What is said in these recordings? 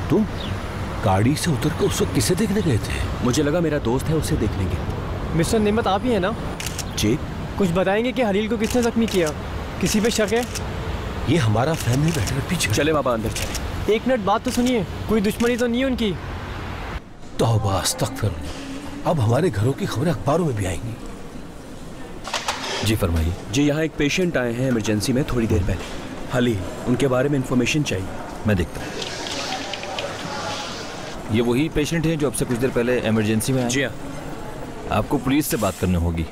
तुम गाड़ी से उतर कर उस वक्त किसे देखने गए थे? मुझे लगा मेरा दोस्त है, उसे देख लेंगे। मिस्टर नेमत आप ही है ना? जी। कुछ बताएंगे कि हलील को किसने जख्मी किया? किसी पे शक है? ये हमारा फैमिली मैटर पीछे। चले बाबा अंदर चले। एक मिनट बात तो सुनिए, कोई दुश्मनी तो नहीं है उनकी? तौबा अस्तगफिर, अब हमारे घरों की खबरें अखबारों में भी आएंगी। जी फरमाइए। जी यहाँ एक पेशेंट आए हैं इमरजेंसी में थोड़ी देर पहले, हलील, उनके बारे में इंफॉर्मेशन चाहिए। मैं देखता हूँ। ये वही पेशेंट हैं जो अब से कुछ देर पहले इमरजेंसी में आए? जी हाँ। आपको पुलिस से बात करनी होगी,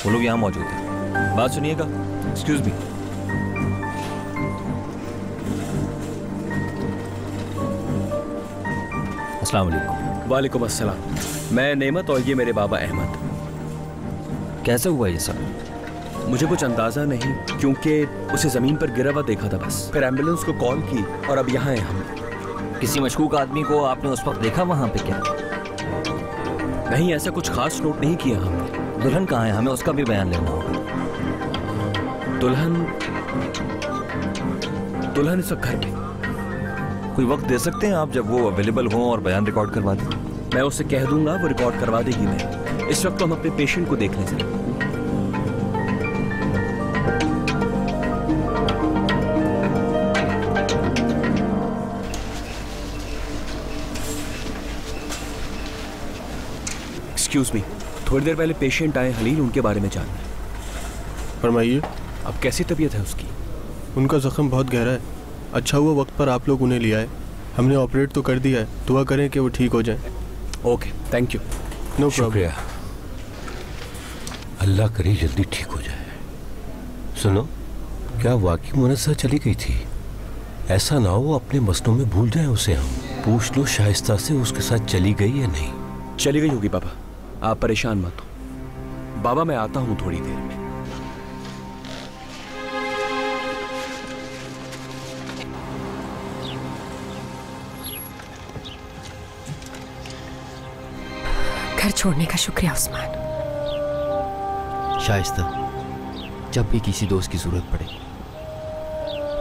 वो लोग यहाँ मौजूद हैं। बात सुनिएगा। Excuse me. अस्सलाम वालेकुम। वालेकुम अस्सलाम। मैं नेमत और ये मेरे बाबा अहमद। कैसे हुआ ये सब? मुझे कुछ अंदाजा नहीं, क्योंकि उसे जमीन पर गिरा हुआ देखा था बस। फिर एम्बुलेंस को कॉल की और अब यहाँ हैं हम। किसी मशकूक आदमी को आपने उस वक्त देखा वहाँ पे क्या? नहीं, ऐसा कुछ खास नोट नहीं किया हमने। दुल्हन कहाँ है? हमें उसका भी बयान लेना होगा। दुल्हन इस वक्त घर में। कोई वक्त दे सकते हैं आप जब वो अवेलेबल हों और बयान रिकॉर्ड करवा दें? मैं उससे कह दूंगा, वो रिकॉर्ड करवा देगी। मैं इस वक्त तो हम अपने पेशेंट को देख लें सर। एक्सक्यूज मी, थोड़ी देर पहले पेशेंट आए हलील, उनके बारे में जानना है। फरमाइए। अब कैसी तबीयत है उसकी? उनका जख्म बहुत गहरा है। अच्छा हुआ वक्त पर आप लोग उन्हें ले आए। हमने ऑपरेट तो कर दिया है, दुआ करें कि वो ठीक हो जाए। Okay, thank you. नो शुक्रिया। अल्लाह करे जल्दी ठीक हो जाए। सुनो, क्या वाकई मुनस्सा चली गई थी? ऐसा ना हो अपने मसलों में भूल जाए उसे। हम पूछ लो शाइस्ता से उसके साथ चली गई या नहीं। चली गई होगी बाबा, आप परेशान मत हो। बाबा मैं आता हूं थोड़ी देर में। घर छोड़ने का शुक्रिया उस्मान। शाइस्ता, जब भी किसी दोस्त की जरूरत पड़े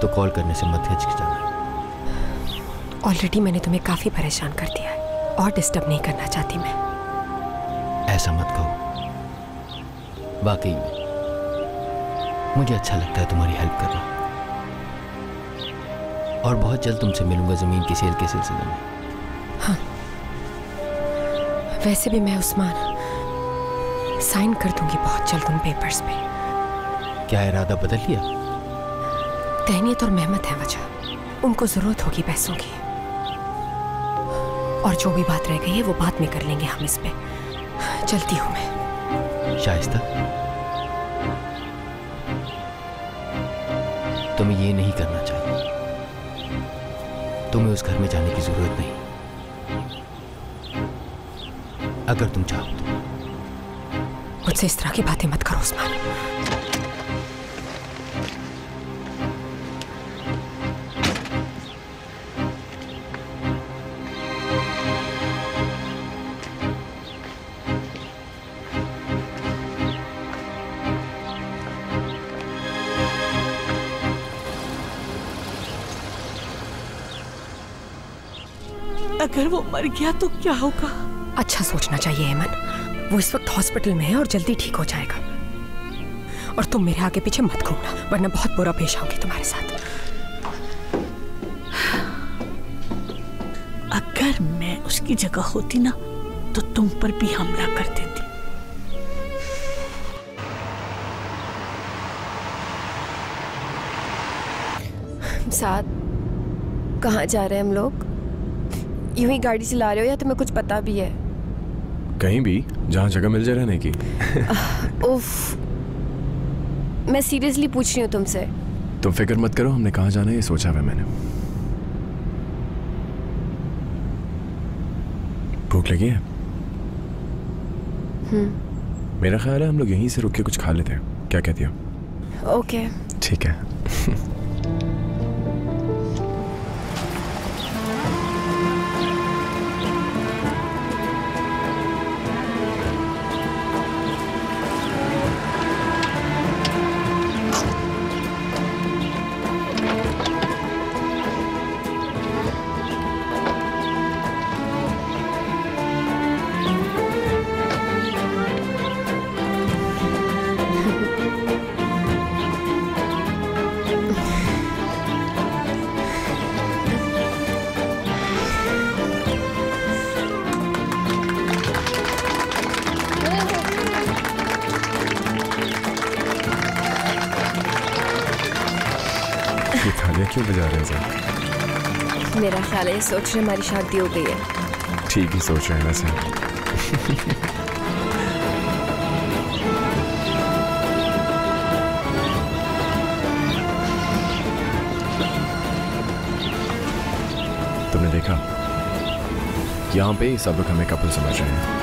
तो कॉल करने से मत हिचकिचाना। ऑलरेडी मैंने तुम्हें काफी परेशान कर दिया है और डिस्टर्ब नहीं करना चाहती मैं। ऐसा मत कहो, वाकई में मुझे अच्छा लगता है तुम्हारी हेल्प करना। और बहुत जल्द तुमसे मिलूंगा ज़मीन की सेल के सिलसिले में। हाँ, वैसे भी मैं उस्मान साइन कर दूंगी बहुत जल्द उन पेपर्स पे। क्या इरादा बदल लिया? तहनीत और मेहमत है वजह, उनको जरूरत होगी पैसों की। और जो भी बात रह गई है वो बाद में कर लेंगे हम इस पे। चलती हूँ मैं। शाइस्ता, तुम्हें ये नहीं करना चाहिए। तुम्हें उस घर में जाने की जरूरत नहीं, अगर तुम चाहो तो। मुझसे इस तरह की बातें मत करो उस्मान। अगर वो मर गया तो क्या होगा? अच्छा सोचना चाहिए हेमन, वो इस वक्त हॉस्पिटल में है और जल्दी ठीक हो जाएगा। और तुम मेरे आगे पीछे मत घूमना, वरना बहुत बुरा पेश आऊंगी तुम्हारे साथ। अगर मैं उसकी जगह होती ना तो तुम पर भी हमला कर देती। साथ कहाँ जा रहे हैं हम लोग? यूं ही गाड़ी चला रहे हो या तुम्हें कुछ पता भी है? कहीं भी जहाँ जगह मिल जाए रहने की। उफ, मैं सीरियसली पूछ रही हूँ तुमसे। तुम फिक्र मत करो, हमने कहाँ जाना है ये सोचा हुआ मैंने। भूख लगी है? मेरा ख्याल है हम लोग यहीं से रुक के कुछ खा लेते हैं, क्या कहती हो? ओके, ठीक है। तालियां क्यों बजा रहे हैं सर? मेरा ख्याल है ये सोच रहे हमारी शादी हो गई है। ठीक ही सोच रहे हैं वैसे। तुमने देखा, यहाँ पे सब लोग हमें कपल समझ रहे हैं।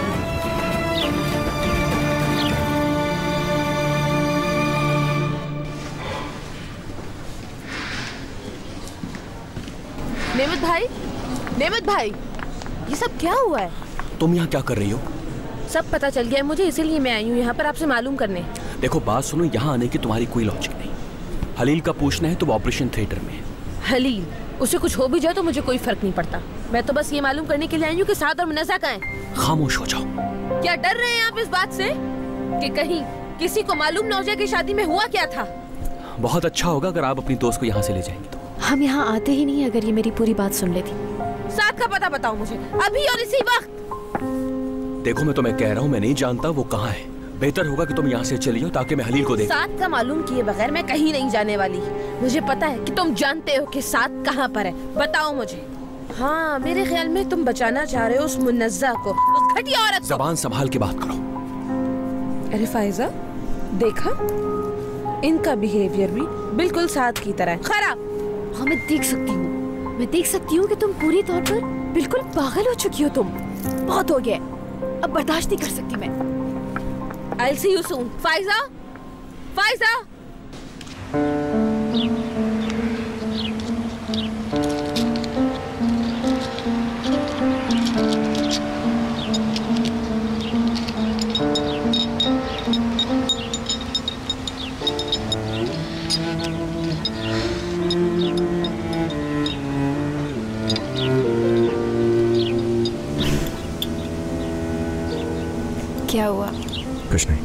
नेमत भाई, ये सब क्या हुआ है? तुम यहाँ क्या कर रही हो? सब पता चल गया है मुझे, इसीलिए मैं आई हूँ यहाँ पर आपसे मालूम करने। देखो बात सुनो, यहाँ आने की तुम्हारी कोई लॉजिक नहीं। हलील का पूछना है तो वो ऑपरेशन थिएटर में है। हलील, उसे कुछ हो भी जाए तो मुझे कोई फर्क नहीं पड़ता। मैं तो बस ये मालूम करने के लिए आई हूँ कि साद और मुन्नज़ा कहाँ हैं। खामोश हो जाओ। क्या डर रहे हैं आप इस बात से कि कहीं किसी को मालूम न हो जाए कि शादी में हुआ क्या था? बहुत अच्छा होगा अगर आप अपनी दोस्त को यहाँ से ले जाएंगे तो। हम यहाँ आते ही नहीं अगर ये मेरी पूरी बात सुन लेती। साद का पता बताओ मुझे, अभी और इसी वक्त। देखो मैं तुम्हें कह रहा हूँ, मैं नहीं जानता वो कहाँ है। बेहतर होगा कि तुम यहाँ से चली जाओ ताकि मैं हलील को देख। साद का मालूम किए बगैर मैं कहीं नहीं जाने वाली। मुझे पता है कि तुम जानते हो कि साद कहाँ पर है, बताओ मुझे। हाँ, मेरे ख्याल में तुम बचाना चाह रहे हो उस मुन्नज़ा को, उस घटिया औरत को। ज़बान संभाल के बात करो। अरे फाइजा, देखा, इनका बिहेवियर भी बिल्कुल साद की तरह है, खराब। हाँ, मैं देख सकती हूँ कि तुम पूरी तौर पर बिल्कुल पागल हो चुकी हो। तुम बहुत हो गया, अब बर्दाश्त नहीं कर सकती मैं। I'll see you soon. Pfizer, Pfizer. क्या हुआ? कुछ नहीं।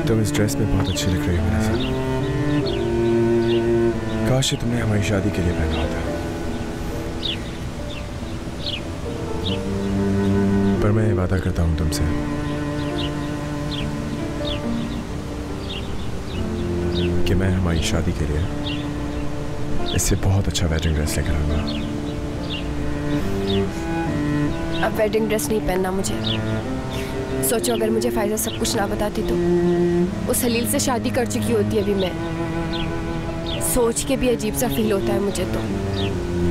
तुम इस ड्रेस में बहुत अच्छी लग रही हो मुन्नज़ा। काश ये तुमने हमारी शादी के लिए पहना होता। पर मैं वादा करता हूँ तुमसे कि मैं हमारी शादी के लिए इससे बहुत अच्छा वेडिंग ड्रेस लेकर आऊँगा। अब वेडिंग ड्रेस नहीं पहनना मुझे। सोचो अगर मुझे फायदा सब कुछ ना बताती तो उस हलील से शादी कर चुकी होती अभी मैं। सोच के भी अजीब सा फील होता है मुझे तो।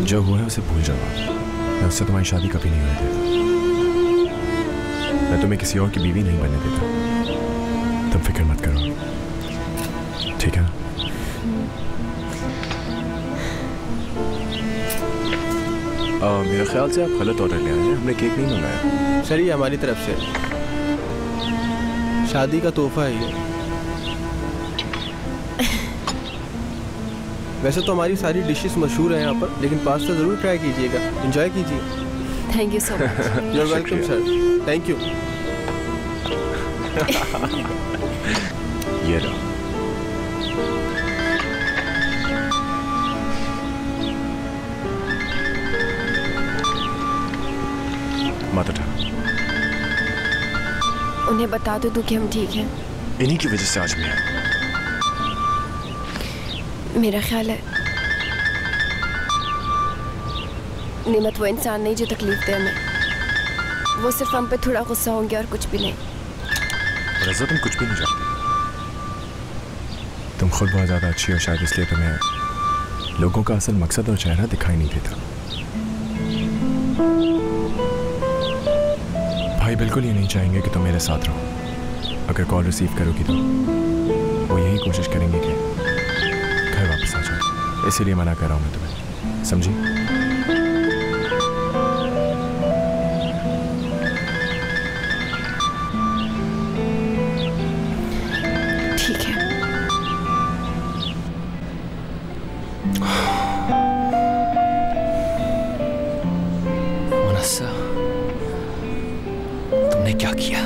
जो हुआ है उसे भूल जाओ। मैं उससे तुम्हारी शादी कभी नहीं होने देता। मैं तुम्हें किसी और की बीवी नहीं बनने देता। तुम फिक्र मत करो, ठीक है? मेरे ख्याल से आप गलत ऑर्डर ले आए हैं। हमने केक नहीं मंगाया। सर ये हमारी तरफ से शादी का तोहफा है ये। वैसे तो हमारी सारी डिशेस मशहूर हैं यहाँ पर, लेकिन पास्ता ज़रूर ट्राई कीजिएगा, एंजॉय कीजिए। Thank you so much. You are welcome sir. Thank you. ये रहा। मत उठा। उन्हें बता दो कि हम ठीक हैं। इन्हीं की वजह से आज मैं आया। मेरा ख्याल है नेमत वो इंसान नहीं जो तकलीफ दे हमें। वो सिर्फ हम पे थोड़ा गुस्सा होंगे और कुछ भी नहीं। रज़ा तुम कुछ भी नहीं जानती। तुम खुद बहुत ज़्यादा अच्छी हो, शायद इसलिए तुम्हें लोगों का असल मकसद और चेहरा दिखाई नहीं देता। भाई बिल्कुल ये नहीं चाहेंगे कि तुम मेरे साथ रहो। अगर कॉल रिसीव करोगी तो वो यही कोशिश करेंगे कि घर वापस आ जाओ। इसीलिए मना कर रहा हूँ मैं तुम्हें, समझी? ठीक है। मुन्नज़ा, तुमने क्या किया?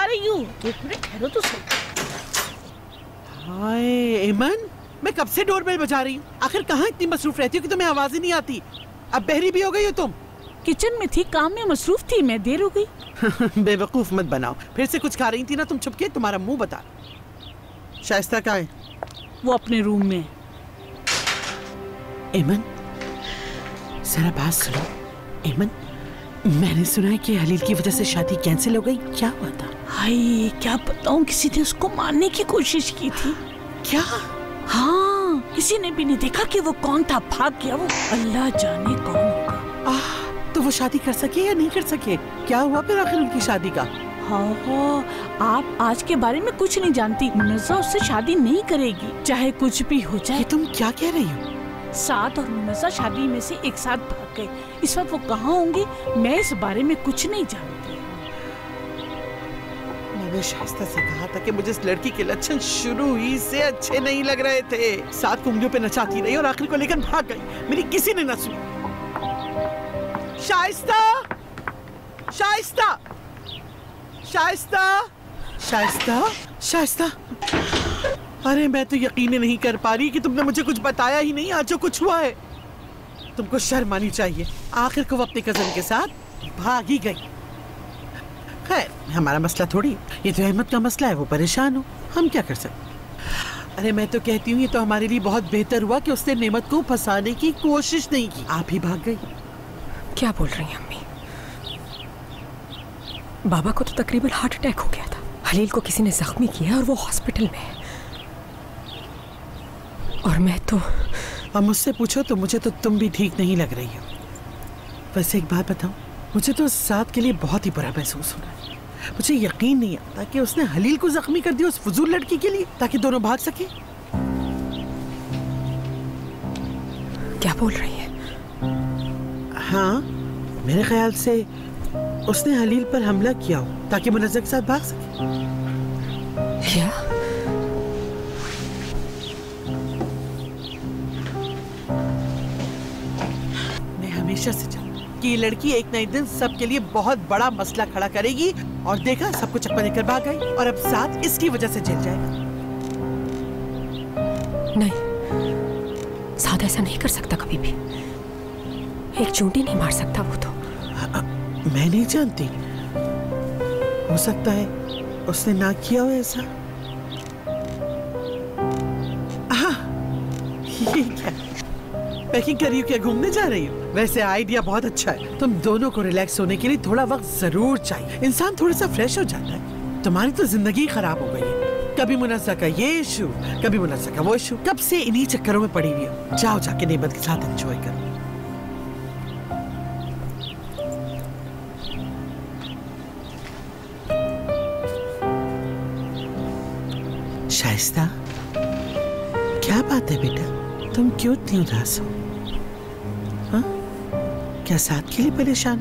रही हूँ। एक मिनट ठहरो तो सही। हाय एमन, मैं कब से डोरबेल बजा रही हूँ। आखिर कहाँ इतनी मसरूफ रहती हो कि तुम्हें आवाज ही नहीं आती। अब बहरी भी हो गई हो तुम। किचन में थी, काम में मसरूफ थी, मैं देर हो गई। बेवकूफ मत बनाओ। फिर से कुछ खा रही थी ना तुम छुप के। तुम्हारा मुंह बता। शाइस्ता कहाँ है? वो अपने रूम में। एमन जरा बात सुनो। एमन, मैंने सुना है कि हलील की वजह से शादी कैंसिल हो गई। क्या हुआ था? हाय क्या बताऊं, किसी ने उसको मारने की कोशिश की थी। क्या? हाँ, किसी ने भी नहीं देखा कि वो कौन था, भाग गया वो। अल्लाह जाने कौन होगा। तो वो शादी कर सके या नहीं कर सके? क्या हुआ फिर आखिर उनकी शादी का? हाँ, आप आज के बारे में कुछ नहीं जानती। मुनज़्ज़ा उससे शादी नहीं करेगी, चाहे कुछ भी हो जाए। ये तुम क्या कह रही हो? साद और मुनज़्ज़ा शादी में से एक साथ भाग गए। इस वक्त वो कहाँ होंगे, मैं इस बारे में कुछ नहीं जानती। मैंने शाइस्ता से कहा था कि मुझे इस लड़की के लक्षण शुरू ही से अच्छे नहीं लग रहे थे। साथ कुंगलियों पे नचाती रही और आखिर को लेकर भाग गई। मेरी किसी ने न सुनी। शाइस्ता, शाइस्ता, शाइस्ता, शाइस्ता, शाइस्ता। अरे मैं तो यकीन नहीं कर पा रही कि तुमने मुझे कुछ बताया ही नहीं। आज जो कुछ हुआ है, तुमको शर्म आनी चाहिए। आखिर को वो अपने कजन के साथ भाग ही गई। खैर, हमारा मसला थोड़ी, ये तो अहमद का मसला है। वो परेशान हो, हम क्या कर सकते। अरे मैं तो कहती हूँ ये तो हमारे लिए बहुत बेहतर हुआ कि उसने नेमत को फंसाने की कोशिश नहीं की। आप ही भाग गई। क्या बोल रही हैं अम्मी? बाबा को तो तकरीबन हार्ट अटैक हो गया था। हलील को किसी ने जख्मी किया और वो हॉस्पिटल में है। और मैं तो अब मुझसे पूछो तो मुझे तो तुम भी ठीक नहीं लग रही हो। वैसे एक बात बताऊं, मुझे तो साद के लिए बहुत ही बुरा महसूस हो रहा है। मुझे यकीन नहीं आता कि उसने हलील को जख्मी कर दिया उस फजूल लड़की के लिए, ताकि दोनों भाग सके। क्या बोल रही है? हाँ, मेरे ख्याल से उसने हलील पर हमला किया हो ताकि मुनज़्ज़ा के साथ भाग सके। क्या? मैं हमेशा से जानती कि ये लड़की एक ना एक दिन सबके लिए बहुत बड़ा मसला खड़ा करेगी। और देखा, सबको चक्कर देकर भाग गई और अब साथ इसकी वजह से जेल जाएगा। नहीं, साथ ऐसा नहीं कर सकता कभी भी। एक चूंटी नहीं मार सकता वो तो। मैं नहीं जानती, हो सकता है उसने ना किया हो ऐसा। ये क्या पैकिंग कर रही हो? क्या घूमने जा रही हो? वैसे आइडिया बहुत अच्छा है। तुम दोनों को रिलैक्स होने के लिए थोड़ा वक्त जरूर चाहिए। इंसान थोड़ा सा फ्रेश हो जाता है। तुम्हारी तो जिंदगी खराब हो गई है। कभी मुनज़्ज़ा का ये इशू, कभी मुनज़्ज़ा का वो इशू। कब से इन्हीं चक्करों में पड़ी हुई हो। जाओ जाके नेमत के साथ एंजॉय करो। शाइस्ता, क्या बात है बेटा? तुम क्यों इतनी उदास हो? हाँ? क्या साथ के लिए परेशान?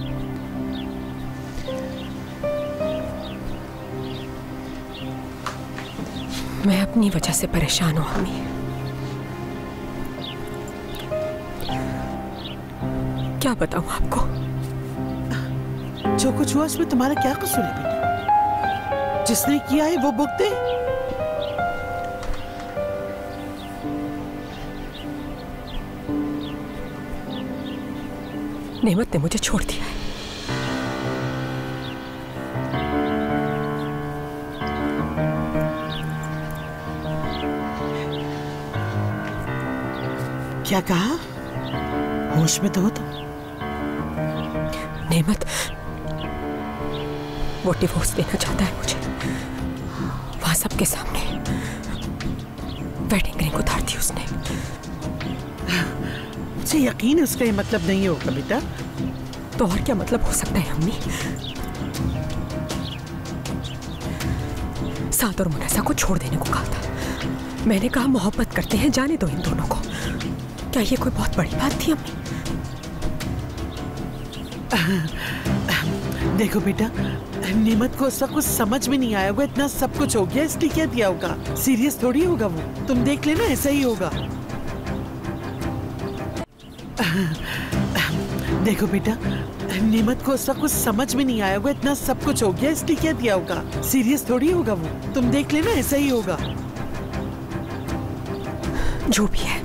मैं अपनी वजह से परेशान हूँ अम्मी। क्या बताऊँ आपको? जो कुछ हुआ उसमें तुम्हारा क्या कसूर है बेटा? जिसने किया है वो भुगते। नेमत ने मुझे छोड़ दिया है। क्या कहा? होश में तो हो तुम? नेमत वो डिवोर्स देना चाहता है मुझे। वहां सबके सामने वेडिंग रिंग उतार दी उसने। मुझे यकीन है उसका ये मतलब नहीं होगा बेटा। तो और क्या मतलब हो सकता है अम्मी? साद और मुनज़्ज़ा को छोड़ देने को कहा था। मैंने कहा मोहब्बत करते हैं, जाने दो इन दोनों को। क्या ये कोई बहुत बड़ी बात थी अम्मी? देखो बेटा, नेमत को उस वक्त कुछ समझ में नहीं आया होगा। इतना सब कुछ हो गया इसलिए क्या दिया होगा। सीरियस थोड़ी होगा वो। तुम देख लेना, ऐसा ही होगा। देखो बेटा, नेमत को उस वक्त कुछ समझ में नहीं आया होगा, इतना सब कुछ हो गया इसलिए क्या दिया होगा। सीरियस थोड़ी होगा वो, तुम देख लेना ऐसा ही होगा। जो भी है,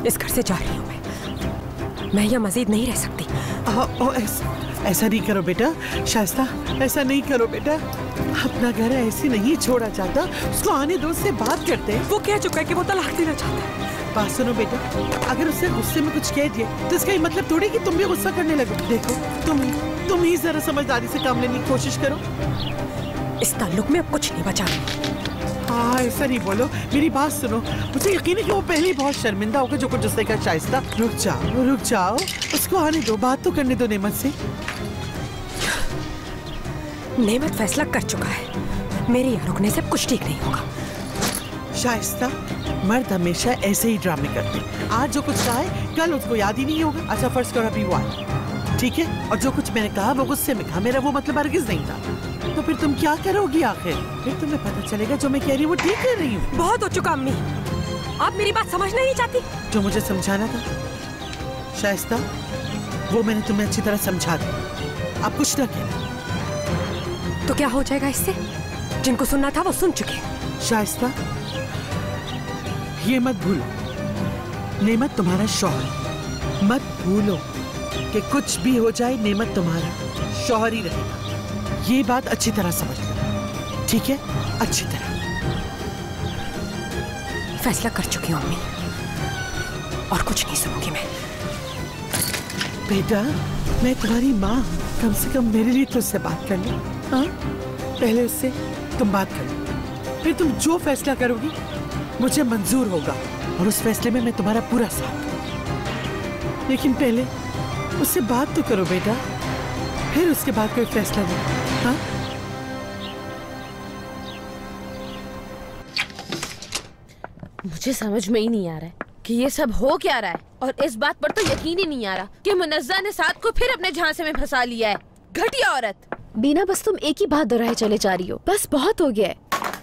इस घर से जा रही हूँ मैं यहाँ मजीद नहीं रह सकती। ऐसा नहीं करो बेटा, शाइस्ता ऐसा नहीं करो बेटा। अपना घर ऐसे नहीं छोड़ा जाता, उसको आने दो, उससे बात करते हैं। वो कह चुका है कि वो तलाक देना चाहता है। बात सुनो बेटा, अगर उससे गुस्से में कुछ कह दिया तो इसका ये मतलब थोड़ी कि तुम भी गुस्सा करने लगो। देखो तुम ही जरा समझदारी से काम लेने की कोशिश करो। इस ताल्लुक में अब कुछ नहीं बचा। हाँ ऐसा नहीं बोलो, मेरी बात सुनो। मुझे यकीन है कि वो पहले ही बहुत शर्मिंदा होगा जो कुछ उसने कहा। शाइस्ता रुक जाओ, उसको आने दो, बात तो करने दो नेमत से। नेमत फैसला कर चुका है, मेरे यहाँ रुकने से कुछ ठीक नहीं होगा। शाइस्ता, मर्द हमेशा ऐसे ही ड्रामे करते हैं। आज जो कुछ कहा है कल उसको याद ही नहीं होगा। अच्छा फर्ज करो अभी वो आया, ठीक है, और जो कुछ मैंने कहा वो गुस्से में कहा, मेरा वो मतलब हरगिज़ नहीं था। तो फिर तुम क्या करोगी आखिर? फिर तुम्हें पता चलेगा जो मैं कह रही हूँ वो ठीक कर रही हूँ। बहुत हो चुका अम्मी, आप मेरी बात समझना नहीं चाहती। जो मुझे समझाना था शाइस्ता, वो मैंने तुम्हें अच्छी तरह समझा दिया। अब कुछ ना कहना। तो क्या हो जाएगा इससे? जिनको सुनना था वो सुन चुके। शाइस्ता ये मत भूलो, नेमत तुम्हारा शौहर। मत भूलो कि कुछ भी हो जाए नेमत तुम्हारा शौहर ही रहेगा। ये बात अच्छी तरह समझ लो, ठीक है? अच्छी तरह। फैसला कर चुकी हूँ अम्मी, और कुछ नहीं सुनूंगी मैं। बेटा मैं तुम्हारी माँ, कम से कम मेरे लिए तो उससे बात कर लो। हाँ पहले उससे तुम बात कर लो, फिर तुम जो फैसला करोगी मुझे मंजूर होगा और उस फैसले में मैं तुम्हारा पूरा साथ। लेकिन पहले उससे बात तो करो बेटा, फिर उसके बाद कोई फैसला लो। हाँ मुझे समझ में ही नहीं आ रहा है कि ये सब हो क्या रहा है, और इस बात पर तो यकीन ही नहीं आ रहा कि मुनज़्ज़ा ने साद को फिर अपने झांसे में फंसा लिया है। घटिया औरत। बीना बस तुम एक ही बात दोहराए चले जा रही हो, बस बहुत हो गया है।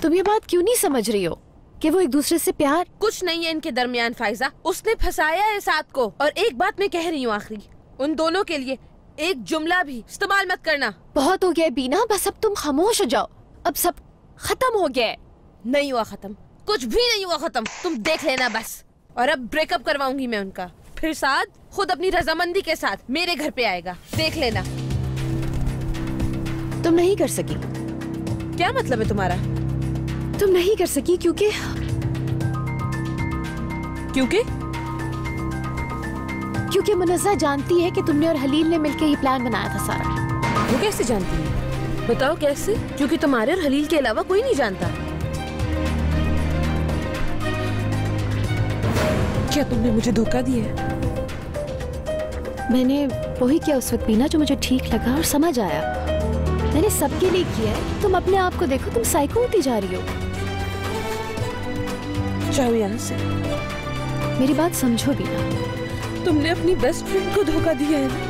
तुम ये बात क्यों नहीं समझ रही हो कि वो एक दूसरे से प्यार? कुछ नहीं है इनके दरमियान फाइजा, उसने फंसाया है साद को। और एक बात मैं कह रही हूँ आखिरी, उन दोनों के लिए एक जुमला भी इस्तेमाल मत करना। बहुत हो गया बीना, बस अब तुम खामोश हो जाओ। अब सब खत्म हो गया है। नहीं हुआ खत्म, कुछ भी नहीं हुआ खत्म। तुम देख लेना बस। और अब ब्रेकअप करवाऊंगी मैं उनका, फिर साद खुद अपनी रजामंदी के साथ मेरे घर पे आएगा, देख लेना। तुम नहीं कर सकी। क्या मतलब है तुम्हारा? तुम नहीं कर सकी क्योंकि क्योंकि मुनज़्ज़ा जानती है कि तुमने और हलील ने मिलकर ये प्लान बनाया था सारा। वो कैसे जानती है? बताओ कैसे? क्योंकि तुम्हारे और हलील के अलावा कोई नहीं जानता। क्या तुमने मुझे धोखा दिया है? मैंने वही किया उस वक्त बीना जो मुझे ठीक लगा और समझ आया। मैंने सबके लिए किया है। तुम अपने आप को देखो, तुम साइको होती जा रही हो। जाओ यहाँ से। मेरी बात समझो बीना, तुमने अपनी बेस्ट फ्रेंड को धोखा दिया है।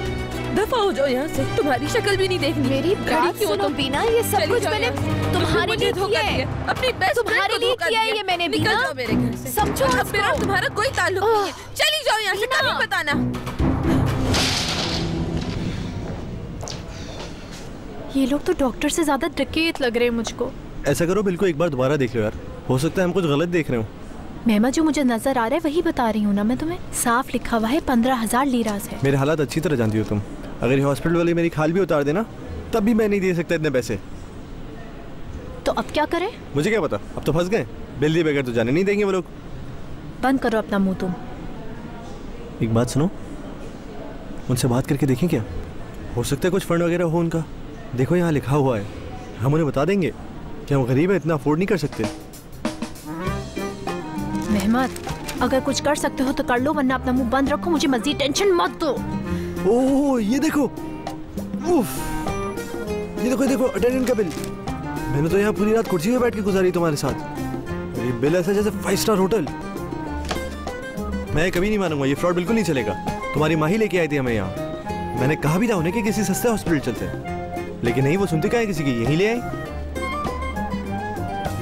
दफा हो जाओ यहाँ से, तुम्हारी शक्ल भी नहीं देखनी। मेरी बात सुनो बीना, ये सब कुछ मैंने तुम्हारे लिए किया है। अपनी बेस्ट फ्रेंड को धोखा दिया है ये मैंने। निकल जाओ मेरे घर से, समझो। अब मेरा तुम्हारा कोई ताल्लुक नहीं है। चली जाओ यहाँ से, कभी बताना। ये लोग तो डॉक्टर से ज्यादा डकैत लग रहे हैं मुझको। ऐसा करो, बिल को एक बार दोबारा देख लो यार, हो सकता है हम कुछ गलत देख रहे हो। मेहमा जो मुझे नजर आ रहा है वही बता रही हूँ ना मैं तुम्हें। साफ लिखा हुआ है 15,000 लीरास है। मेरे हालात अच्छी तरह जानती हो तुम। अगर ये हॉस्पिटल वाले मेरी खाल भी उतार देना तब भी मैं नहीं दे सकता इतने पैसे। तो अब क्या करें? मुझे क्या पता, अब तो फंस गए। बिल दिए बगैर तो जाने नहीं देंगे वो लोग। बंद करो अपना मुंह तुम। एक बात सुनो, उनसे बात करके देखें क्या, हो सकता है कुछ फंड वगैरह हो उनका। देखो यहाँ लिखा हुआ है, हम उन्हें बता देंगे कि हम गरीब हैं, इतना अफोर्ड नहीं कर सकते। मेहमत, अगर कुछ कर सकते हो तो कर लो, वरना अपना मुंह बंद रखो। मुझे मजीद टेंशन मत दो। ओह ये देखो, उफ, ये देखो अटेंडेंट का बिल। मैंने तो यहाँ पूरी रात कुर्सी में बैठ के गुजारी तुम्हारे साथ। ये बिल ऐसा जैसे 5 स्टार होटल। मैं कभी नहीं मानूंगा, ये फ्रॉड बिल्कुल नहीं चलेगा। तुम्हारी माँ ही लेके आई थी हमें यहाँ। मैंने कहा भी था उन्हें कि किसी सस्ते हॉस्पिटल चलते हैं, लेकिन नहीं, वो सुनते क्या है किसी की, यहीं ले आई।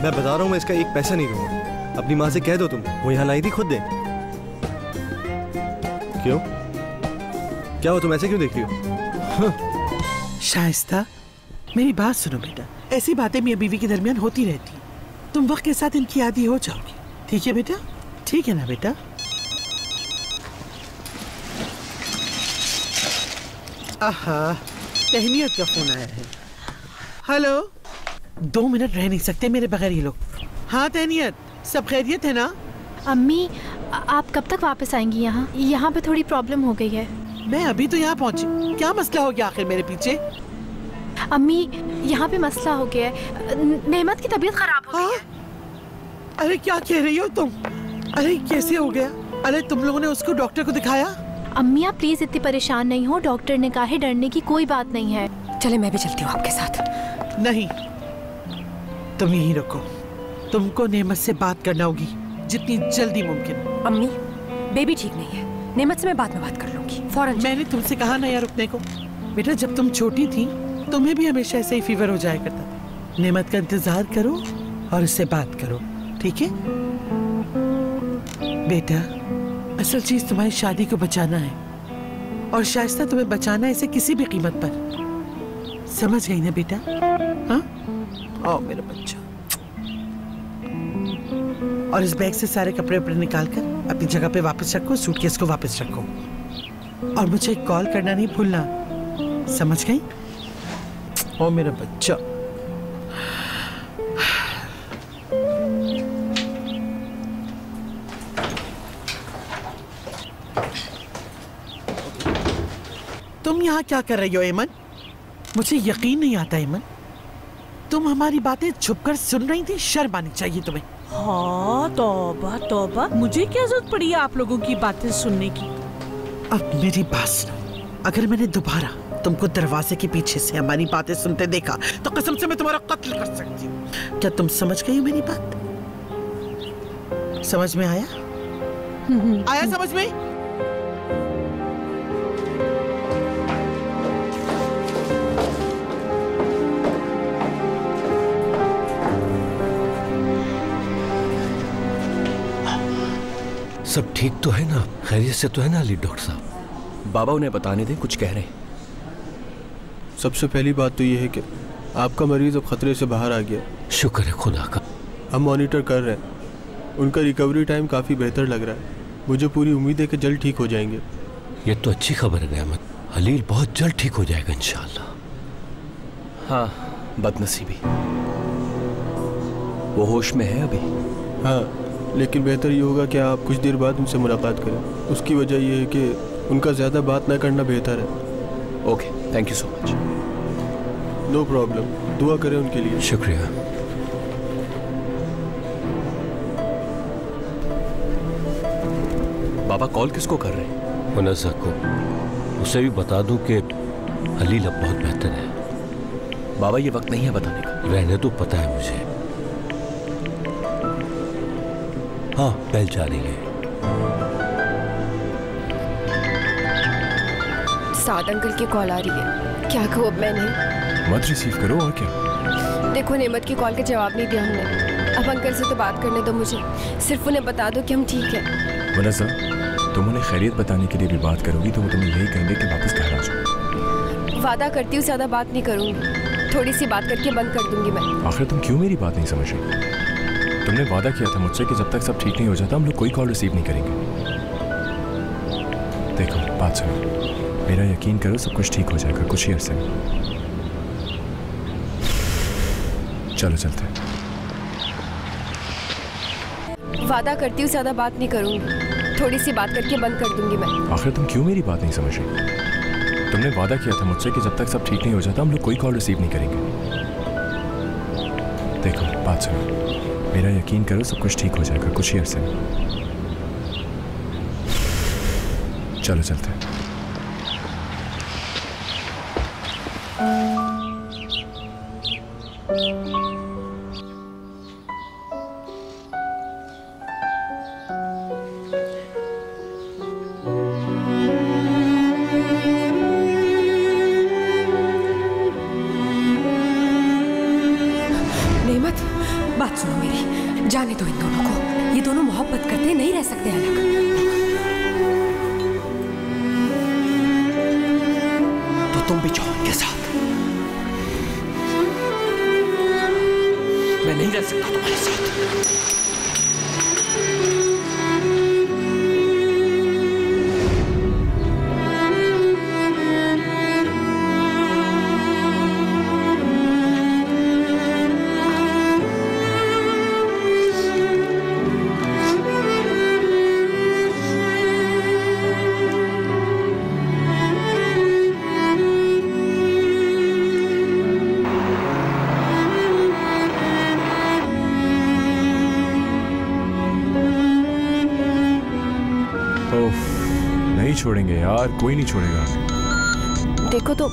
मैं बता रहा हूँ, मैं इसका एक पैसा नहीं दूंगा। अपनी माँ से कह दो तुम, वो यहाँ लाई थी खुद दे। क्यों क्या हो, तुम ऐसे क्यों देख रही हो? शाइस्ता, मेरी बात सुनो बेटा, ऐसी बातें मियां बीवी के दरमियान होती रहती, तुम वक्त के साथ इनकी आदी हो जाओगी, ठीक है बेटा? ठीक है ना बेटा? आहा, तहनीत का फोन आया है। हेलो, 2 मिनट रह नहीं सकते मेरे बगैर ये लोग। हाँ तहनीत, सब खैरियत है ना? अम्मी, आप कब तक वापस आएंगी यहाँ? यहाँ पे थोड़ी प्रॉब्लम हो गई है। मैं अभी तो यहाँ पहुँची, क्या मसला हो गया आखिर मेरे पीछे? अम्मी, यहाँ पे मसला हो गया है, नेमत की तबीयत खराब हो गई है। अरे क्या कह रही हो तुम? अरे कैसे हो गया? अरे तुम लोगों ने उसको डॉक्टर को दिखाया? अम्मी आप प्लीज इतनी परेशान नहीं हो, डॉक्टर ने कहा है डरने की कोई बात नहीं है। चले मैं भी चलती हूँ आपके साथ। नहीं, तुम यहीं रुको, तुमको नेमत से बात करना होगी जितनी जल्दी मुमकिन। अम्मी, बेबी ठीक नहीं है, नेमत से मैं बाद में बात कर लूंगी फौरन। मैंने तुमसे कहा ना यार रुकने को। बेटा जब तुम छोटी थी तुम्हें भी हमेशा ऐसे ही फीवर हो जाया करता था। नेमत का इंतजार करो और उससे बात करो, ठीक है बेटा? असल चीज तुम्हारी शादी को बचाना है और शाइस्ता तुम्हें बचाना है इसे किसी भी कीमत पर। समझ गई ना बेटा? हाँ, आओ मेरा बच्चा। और इस बैग से सारे कपड़े वपड़े निकाल कर अपनी जगह पे वापस रखो, सूटकेस को वापस रखो और मुझे कॉल करना नहीं भूलना, समझ गई? ओ मेरा बच्चा। तुम यहाँ क्या कर रही हो एमन? मुझे यकीन नहीं आता एमन, तुम हमारी बातें छुपकर सुन रही थी। शर्म आनी चाहिए तुम्हें। हाँ तौबा तौबा, मुझे क्या जरूरत पड़ी है आप लोगों की बातें सुनने की? अब मेरी बात सुनो, अगर मैंने दोबारा तुमको दरवाजे के पीछे से हमारी बातें सुनते देखा तो कसम से मैं तुम्हारा कत्ल कर सकती हूँ। क्या तुम समझ गई हो मेरी बात? समझ में आया? आया समझ में? सब ठीक तो है ना? खैरियत से तो है ना अली डॉक्टर साहब? बाबा उन्हें बताने दें, कुछ कह रहे हैं। सबसे पहली बात तो ये है कि आपका मरीज अब खतरे से बाहर आ गया। शुक्र है खुदा का। हम मॉनिटर कर रहे हैं, उनका रिकवरी टाइम काफ़ी बेहतर लग रहा है। मुझे पूरी उम्मीद है कि जल्द ठीक हो जाएंगे। ये तो अच्छी खबर है अहमद, हलील बहुत जल्द ठीक हो जाएगा इंशाल्लाह। हाँ, बदनसीबी, वो होश में है अभी। हाँ, लेकिन बेहतर ये होगा कि आप कुछ देर बाद उनसे मुलाकात करें। उसकी वजह यह है कि उनका ज़्यादा बात ना करना बेहतर है। Okay, thank you so much. No problem, दुआ करें उनके लिए। शुक्रिया। बाबा कॉल किसको कर रहे हैं? मुनज़्ज़ा को। उसे भी बता दूं कि हलील अब बहुत बेहतर है। बाबा ये वक्त नहीं है बताने का। रहने तो पता है मुझे। हाँ, बेल जा रही है। साद अंकल की कॉल आ रही है, क्या कहूँ अब मैंने? मत रिसीव करो और क्या। देखो नेमत की कॉल का जवाब नहीं दिया हमने, अब अंकल से तो बात करने दो मुझे। सिर्फ उन्हें बता दो कि हम ठीक हैं। मुनज़्ज़ा, तुम उन्हें खैरियत बताने के लिए भी बात करोगी तो वो तुम्हें यही कहेंगे कि वापस घर आ जाओ। वादा करती हूँ ज़्यादा बात नहीं करूँगी, थोड़ी सी बात करके बंद कर दूंगी मैं। आखिर तुम क्यों मेरी बात नहीं समझ रही? तुमने वादा किया था मुझसे कि जब तक सब ठीक नहीं हो जाता हम लोग कोई कॉल रिसीव नहीं करेंगे। देखो बात सुनो, मेरा यकीन करो सब कुछ ठीक हो जाएगा कुछ ही अरसे में। चलो चलते हैं। वादा करती हूँ ज़्यादा बात नहीं करूँगी, थोड़ी सी बात करके बंद कर दूंगी मैं। आखिर तुम क्यों मेरी बात नहीं समझ रही? तुमने वादा किया था मुझसे कि जब तक सब ठीक नहीं हो जाता हम लोग कोई कॉल रिसीव नहीं करेंगे। देखो बात सुनो, मेरा यकीन करो सब कुछ ठीक हो जाएगा कुछ ही अरसे में। चलो चलते हैं। नेमत, बात सुनो मेरी, जाने दो इन दोनों को। ये दोनों मोहब्बत करते नहीं रह सकते अलग। के साथ। मैं नहीं रह सकता तुम्हारे साथ। छोड़ेंगे यार, कोई नहीं छोड़ेगा। देखो तो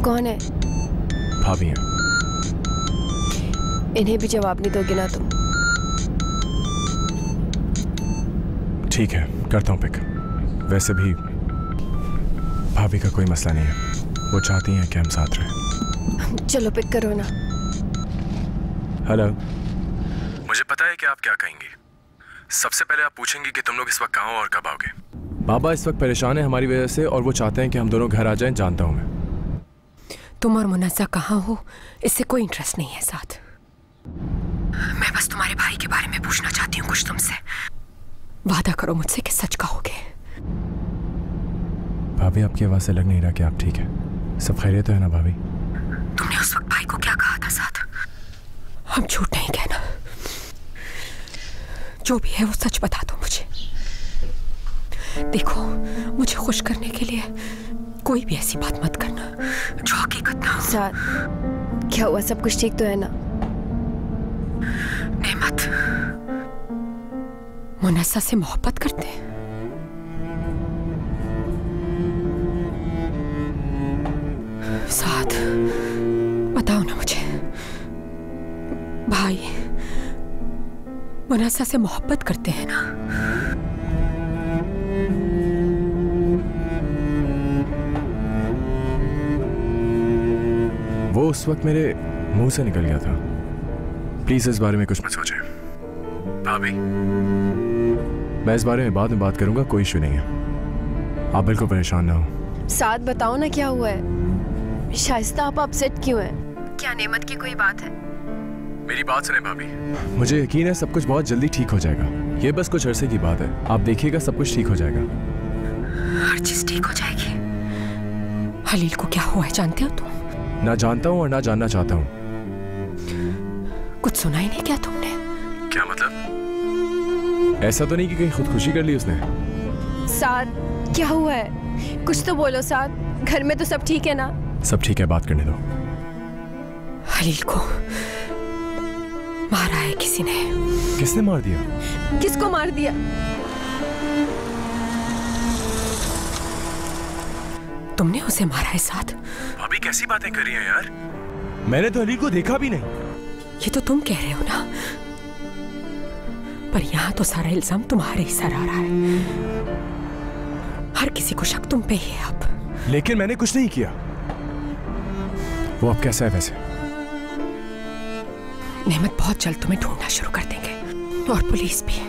कौन है? भाभी हैं। इन्हें भी जवाब नहीं दोगे ना तुम? ठीक है, करता हूँ पिक। वैसे भी भाभी का कोई मसला नहीं है, वो चाहती हैं कि हम साथ रहें। चलो पिक करो ना। हेलो। मुझे पता है कि आप क्या कहेंगी। सबसे पहले आप पूछेंगी कि तुम लोग इस वक्त कहाँ हो और कब आओगे। बाबा इस वक्त परेशान है हमारी वजह से और वो चाहते हैं कि हम दोनों घर आ जाएं। जानता हूं मैं। तुम और मुन्नज़्ज़ा कहाँ हो इससे कोई इंटरेस्ट नहीं है साथ। मैं बस तुम्हारे भाई के बारे में पूछना चाहती हूँ कुछ तुमसे। वादा करो मुझसे कि सच कहोगे। भाभी आपकी आवाज से लग नहीं रहा कि आप ठीक है। सब खैरियत है ना भाभी? तुमने उस वक्त भाई को क्या कहा था साथ? हम झूठ नहीं कहना। जो भी है वो सच बता दो मुझे। देखो मुझे खुश करने के लिए कोई भी ऐसी बात मत करना जो हकीकत ना हो। साथ क्या हुआ? सब कुछ ठीक तो है ना? नेमत मुन्नज़्ज़ा से मोहब्बत करते हैं? साथ बताओ ना मुझे। भाई मुन्नज़्ज़ा से मोहब्बत करते हैं ना? वो उस वक्त मेरे मुंह से निकल गया था। प्लीज इस बारे में कुछ मत सोचें भाभी। मैं इस बारे में बाद में बात करूंगा, कोई इशू नहीं है। आप बिल्कुल परेशान ना हो। साथ बताओ ना क्या हुआ है? शाइस्ता आप अपसेट क्यों हैं? क्या नेमत की कोई बात है? मेरी बात सुने भाभी, मुझे यकीन है सब कुछ बहुत जल्दी ठीक हो जाएगा। ये बस कुछ अरसे की बात है, आप देखिएगा सब कुछ ठीक हो जाएगा। हर चीज ठीक हो जाएगी। हलील को क्या हुआ है जानते हो तुम? ना जानता हूँ और ना जानना चाहता हूँ। कुछ सुना ही नहीं क्या तुमने? क्या मतलब? ऐसा तो नहीं कि कहीं खुदकुशी कर ली उसने? साथ क्या हुआ है? कुछ तो बोलो साथ। घर में तो सब ठीक है ना? सब ठीक है, बात करने दो। हलील को मारा है किसी ने। किसने मार दिया? किसको मार दिया? तुमने उसे मारा है साथ? भाभी कैसी बातें कर रही हैं यार? मैंने तो हलील को देखा भी नहीं। ये तो तुम कह रहे हो ना, पर यहाँ तो सारा इल्जाम तुम्हारे ही सर आ रहा है। हर किसी को शक तुम पे ही है अब। लेकिन मैंने कुछ नहीं किया। वो अब कैसा है वैसे? नेमत बहुत जल्द तुम्हें ढूंढना शुरू कर देंगे और पुलिस भी।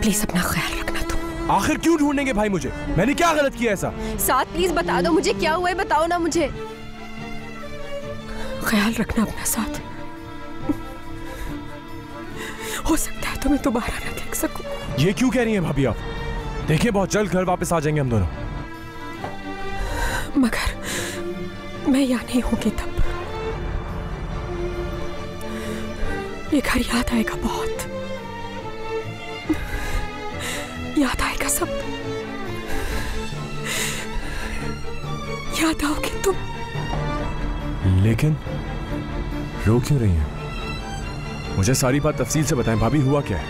प्लीज अपना ख्याल रखना तुम। आखिर क्यों ढूंढेंगे भाई मुझे? मैंने क्या गलत किया ऐसा? साथ प्लीज बता दो मुझे क्या हुआ है, बताओ ना मुझे। ख्याल रखना अपना साथ। हो सकता है तुम्हें दोबारा ना देख सकूं। ये क्यों कह रही हैं भाभी आप? देखिए बहुत जल्द घर वापस आ जाएंगे हम दोनों। मगर मैं यहाँ नहीं होंगी तब। ये घर याद आएगा बहुत। याद आएगा सब। याद आओगे तुम। लेकिन रो क्यों रही हैं? मुझे सारी बात तफसील से बताएं भाभी, हुआ क्या है?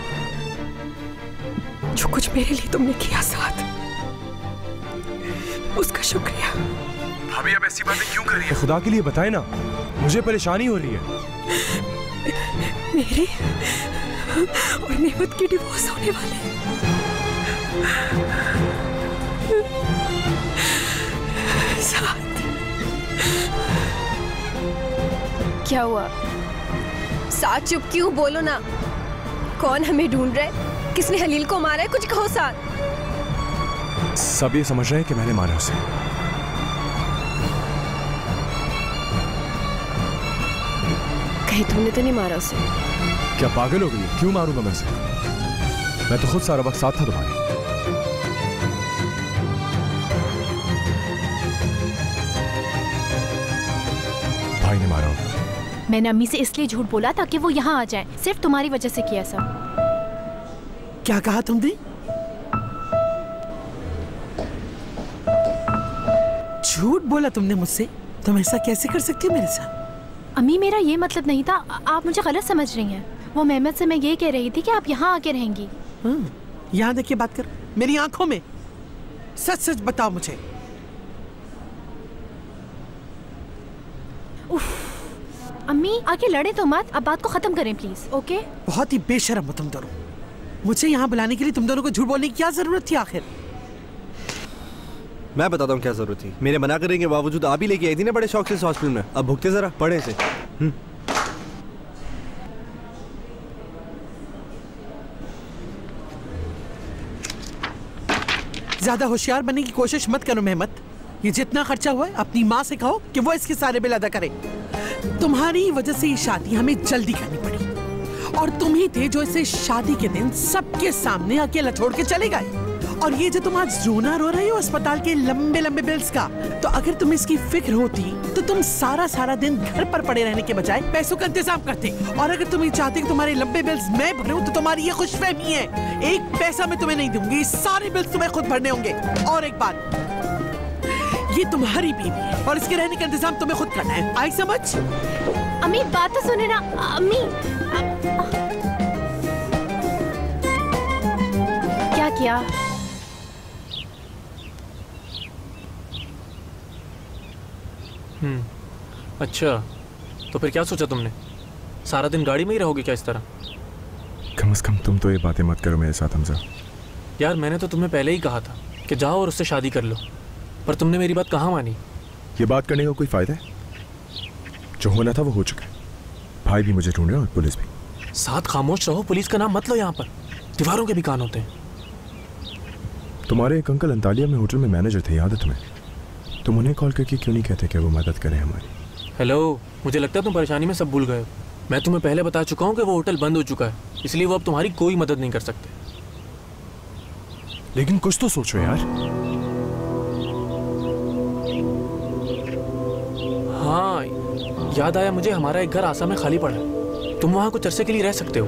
जो कुछ मेरे लिए तुमने किया साथ, उसका शुक्रिया। भाभी आप ऐसी बातें क्यों कर रही हैं? खुदा के लिए बताएं ना, मुझे परेशानी हो रही है। मेरे और नेमत की डिवोर्स होने वाले। साथ क्या हुआ? साथ चुप क्यों? बोलो ना। कौन हमें ढूंढ रहा है? किसने हलील को मारा है? कुछ कहो साथ। सब ये समझ रहे हैं कि मैंने मारा उसे। कहीं तुमने तो नहीं मारा उसे? क्या पागल हो गई? क्यों मारूंगा मैं उसे? मैं तो खुद सारा वक्त साथ था तुम्हारे। भाई ने मारा होगा। मैंने अम्मी से इसलिए झूठ बोला ताकि वो यहाँ आ जाएं। सिर्फ तुम्हारी वजह से किया सब। क्या कहा तुमने? झूठ बोला तुमने मुझसे? तुम ऐसा कैसे कर सकती हो मेरे साथ? अम्मी मेरा ये मतलब नहीं था, आप मुझे गलत समझ रही हैं। वो मेहमत से मैं ये कह रही थी कि आप यहाँ आके रहेंगी। यहाँ देखिए बात कर, मेरी आंखों में। सच सच बताओ मुझे। अम्मी आके लड़े तो मत, अब बात को खत्म करें प्लीज। ओके? बहुत ही बेशर्म हो तुम दोनों। मुझे यहाँ बुलाने के लिए तुम दोनों को झूठ बोलने की क्या जरूरत थी आखिर? मैं बताता हूँ क्या जरूरत थी। मेरे मना करने के बावजूद आप ही लेके आई थी ना बड़े शौक से इस हॉस्पिटल में। अब भुगते जरा, पढ़े से। ज्यादा होशियार बनने की कोशिश मत करो मेहमत। ये जितना खर्चा हुआ है अपनी माँ से कहो कि वो इसके सारे बिल अदा करे। तुम्हारी वजह से ये शादी हमें जल्दी करनी पड़ी और तुम ही थे जो इसे शादी के दिन सबके सामने अकेला छोड़ के चले गए। और ये जो तुम आज रोना रो रहे हो अस्पताल के लंबे लंबे बिल्स का, तो अगर तुम्हें इसकी फिक्र होती तो तुम सारा दिन घर पर पड़े रहने के बजाय पैसों का इंतजाम करते। और अगर तुम ये चाहते कि तुम्हारे लंबे बिल्स मैं भरूं तो तुम्हारी ये खुशफहमी है। एक पैसा मैं तुम्हें नहीं दूंगी, सारे बिल्स तुम्हें खुद भरने होंगे। और एक बात, ये तुम्हारी बीवी है और इसके रहने का इंतजाम तुम्हें खुद करना है। आई समझ? अम्मी बात तो सुने ना। अम्मी क्या किया? अच्छा, तो फिर क्या सोचा तुमने? सारा दिन गाड़ी में ही रहोगे क्या इस तरह? कम से कम तुम तो ये बातें मत करो मेरे साथ हमजा। यार मैंने तो तुम्हें पहले ही कहा था कि जाओ और उससे शादी कर लो, पर तुमने मेरी बात कहाँ मानी? ये बात करने का कोई फायदा है? जो होना था वो हो चुका है। भाई भी मुझे ढूंढ रहे और पुलिस भी। साथ खामोश रहो, पुलिस का नाम मत लो यहाँ पर। दीवारों के भी कान होते हैं। तुम्हारे एक अंकल अंतालिया में होटल में मैनेजर थे, याद है तुम्हें? तुम उन्हें कॉल करके क्यों नहीं कहते कि वो मदद करें हमारी? हेलो, मुझे लगता है तुम परेशानी में सब भूल गए हो। मैं तुम्हें पहले बता चुका हूँ कि वो होटल बंद हो चुका है, इसलिए वो अब तुम्हारी कोई मदद नहीं कर सकते। लेकिन कुछ तो सोचो यार। हाँ, याद आया मुझे, हमारा एक घर आसा में खाली पड़ा है। तुम वहाँ कुछ अरसे के लिए रह सकते हो।